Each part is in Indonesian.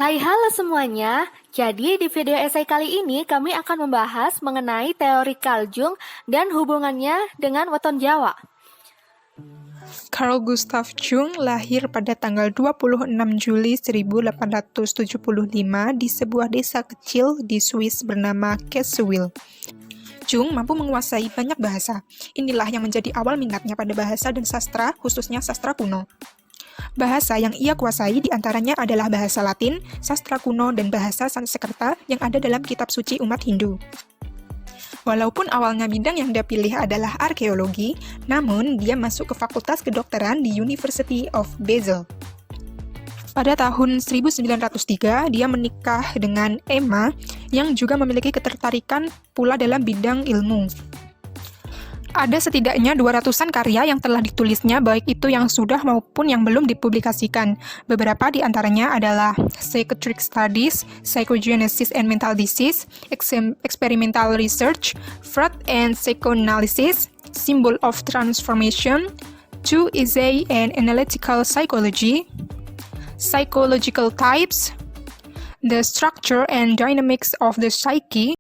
Hai halo semuanya, jadi di video esai kali ini kami akan membahas mengenai teori Carl Jung dan hubungannya dengan weton Jawa. Carl Gustav Jung lahir pada tanggal 26 Juli 1875 di sebuah desa kecil di Swiss bernama Kessel. Jung mampu menguasai banyak bahasa. Inilah yang menjadi awal minatnya pada bahasa dan sastra, khususnya sastra kuno. Bahasa yang ia kuasai diantaranya adalah bahasa Latin, sastra kuno, dan bahasa Sanskerta yang ada dalam kitab suci umat Hindu. Walaupun awalnya bidang yang dia pilih adalah arkeologi, namun dia masuk ke Fakultas Kedokteran di University of Basel. Pada tahun 1903, dia menikah dengan Emma yang juga memiliki ketertarikan pula dalam bidang ilmu. Ada setidaknya 200-an karya yang telah ditulisnya, baik itu yang sudah maupun yang belum dipublikasikan. Beberapa di antaranya adalah Psychiatric Studies, Psychogenesis and Mental Disease, Experimental Research, Freud and Psychoanalysis, Symbol of Transformation, Two Essay and Analytical Psychology, Psychological Types, The Structure and Dynamics of the Psyche.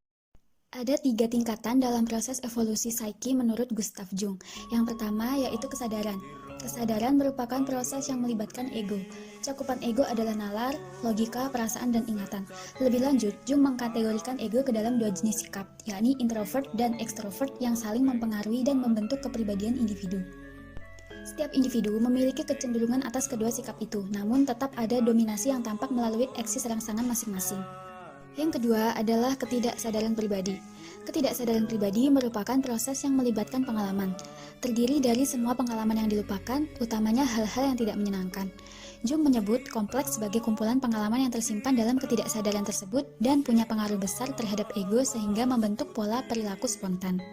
Ada 3 tingkatan dalam proses evolusi psyche menurut Gustav Jung. Yang pertama yaitu kesadaran. Kesadaran merupakan proses yang melibatkan ego. Cakupan ego adalah nalar, logika, perasaan, dan ingatan. Lebih lanjut, Jung mengkategorikan ego ke dalam 2 jenis sikap, yakni introvert dan extrovert yang saling mempengaruhi dan membentuk kepribadian individu. Setiap individu memiliki kecenderungan atas kedua sikap itu, namun tetap ada dominasi yang tampak melalui eksis rangsangan masing-masing. Yang kedua adalah ketidaksadaran pribadi. Ketidaksadaran pribadi merupakan proses yang melibatkan pengalaman. Terdiri dari semua pengalaman yang dilupakan, utamanya hal-hal yang tidak menyenangkan. Jung menyebut kompleks sebagai kumpulan pengalaman yang tersimpan dalam ketidaksadaran tersebut dan punya pengaruh besar terhadap ego sehingga membentuk pola perilaku spontan.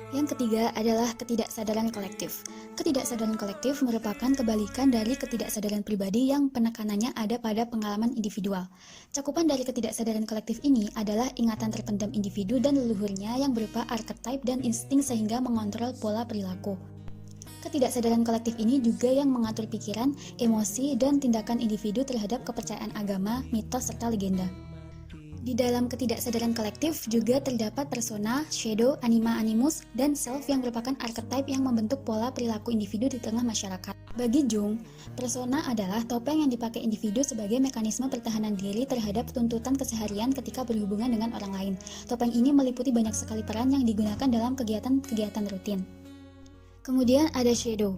Yang ketiga adalah ketidaksadaran kolektif. Ketidaksadaran kolektif merupakan kebalikan dari ketidaksadaran pribadi yang penekanannya ada pada pengalaman individual. Cakupan dari ketidaksadaran kolektif ini adalah ingatan terpendam individu dan leluhurnya yang berupa archetype dan insting sehingga mengontrol pola perilaku. Ketidaksadaran kolektif ini juga yang mengatur pikiran, emosi, dan tindakan individu terhadap kepercayaan agama, mitos, serta legenda. Di dalam ketidaksadaran kolektif juga terdapat persona, shadow, anima, animus, dan self yang merupakan archetype yang membentuk pola perilaku individu di tengah masyarakat. Bagi Jung, persona adalah topeng yang dipakai individu sebagai mekanisme pertahanan diri terhadap tuntutan keseharian ketika berhubungan dengan orang lain. Topeng ini meliputi banyak sekali peran yang digunakan dalam kegiatan-kegiatan rutin. Kemudian ada shadow.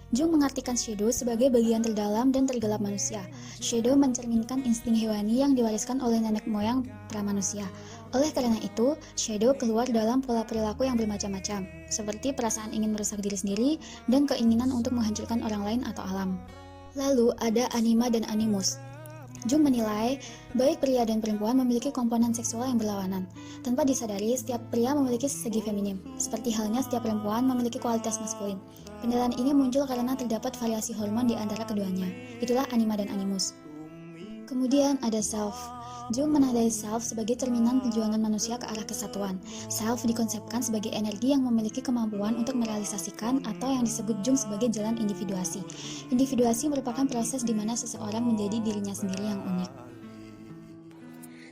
Jung mengartikan shadow sebagai bagian terdalam dan tergelap manusia. Shadow mencerminkan insting hewani yang diwariskan oleh nenek moyang pramanusia. Oleh karena itu, shadow keluar dalam pola perilaku yang bermacam-macam, seperti perasaan ingin merusak diri sendiri dan keinginan untuk menghancurkan orang lain atau alam. Lalu ada anima dan animus. Jung menilai, baik pria dan perempuan memiliki komponen seksual yang berlawanan. Tanpa disadari, setiap pria memiliki segi feminim, seperti halnya setiap perempuan memiliki kualitas maskulin. Penilaian ini muncul karena terdapat variasi hormon di antara keduanya. Itulah anima dan animus. Kemudian ada self. Jung menandai self sebagai cerminan perjuangan manusia ke arah kesatuan. Self dikonsepkan sebagai energi yang memiliki kemampuan untuk merealisasikan atau yang disebut Jung sebagai jalan individuasi. Individuasi merupakan proses di mana seseorang menjadi dirinya sendiri yang unik.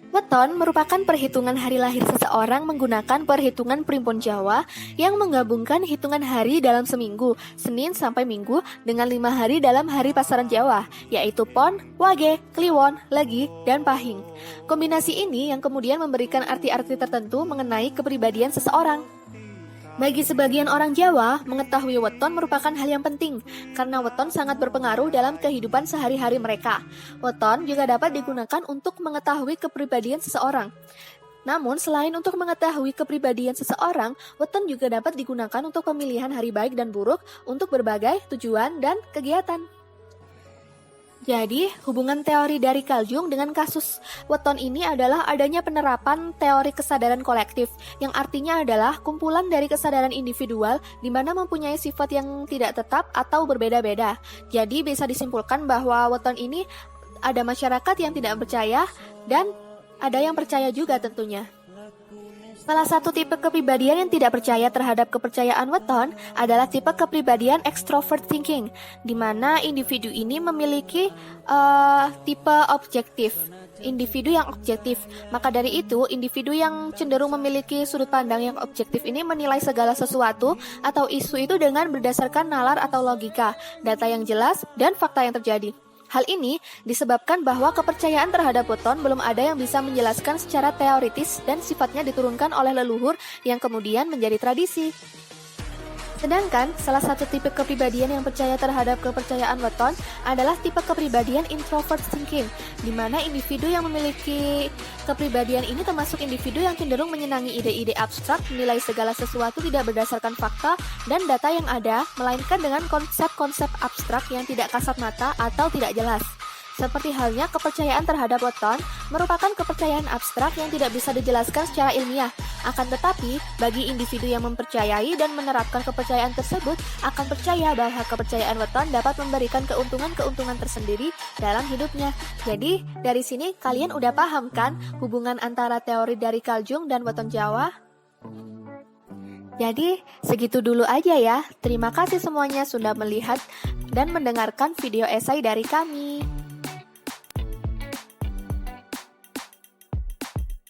Weton merupakan perhitungan hari lahir seseorang menggunakan perhitungan primbon Jawa yang menggabungkan hitungan hari dalam seminggu, Senin sampai Minggu, dengan 5 hari dalam hari pasaran Jawa, yaitu Pon, Wage, Kliwon, Legi, dan Pahing. Kombinasi ini yang kemudian memberikan arti-arti tertentu mengenai kepribadian seseorang. Bagi sebagian orang Jawa, mengetahui weton merupakan hal yang penting, karena weton sangat berpengaruh dalam kehidupan sehari-hari mereka. Weton juga dapat digunakan untuk mengetahui kepribadian seseorang. Namun, selain untuk mengetahui kepribadian seseorang, weton juga dapat digunakan untuk pemilihan hari baik dan buruk untuk berbagai tujuan dan kegiatan. Jadi, hubungan teori dari Carl Jung dengan kasus weton ini adalah adanya penerapan teori kesadaran kolektif, yang artinya adalah kumpulan dari kesadaran individual di mana mempunyai sifat yang tidak tetap atau berbeda-beda. Jadi, bisa disimpulkan bahwa weton ini ada masyarakat yang tidak percaya dan ada yang percaya juga tentunya. Salah satu tipe kepribadian yang tidak percaya terhadap kepercayaan weton adalah tipe kepribadian extrovert thinking, di mana individu ini memiliki tipe objektif. Individu yang objektif. Maka dari itu, individu yang cenderung memiliki sudut pandang yang objektif ini menilai segala sesuatu atau isu itu dengan berdasarkan nalar atau logika, data yang jelas, dan fakta yang terjadi. Hal ini disebabkan bahwa kepercayaan terhadap weton belum ada yang bisa menjelaskan secara teoritis dan sifatnya diturunkan oleh leluhur yang kemudian menjadi tradisi. Sedangkan, salah satu tipe kepribadian yang percaya terhadap kepercayaan weton adalah tipe kepribadian introvert thinking, di mana individu yang memiliki kepribadian ini termasuk individu yang cenderung menyenangi ide-ide abstrak, menilai segala sesuatu tidak berdasarkan fakta dan data yang ada, melainkan dengan konsep-konsep abstrak yang tidak kasat mata atau tidak jelas. Seperti halnya kepercayaan terhadap weton merupakan kepercayaan abstrak yang tidak bisa dijelaskan secara ilmiah. Akan tetapi, bagi individu yang mempercayai dan menerapkan kepercayaan tersebut akan percaya bahwa kepercayaan weton dapat memberikan keuntungan-keuntungan tersendiri dalam hidupnya. Jadi, dari sini kalian udah paham kan hubungan antara teori dari Carl Jung dan weton Jawa? Jadi, segitu dulu aja ya. Terima kasih semuanya sudah melihat dan mendengarkan video esai dari kami.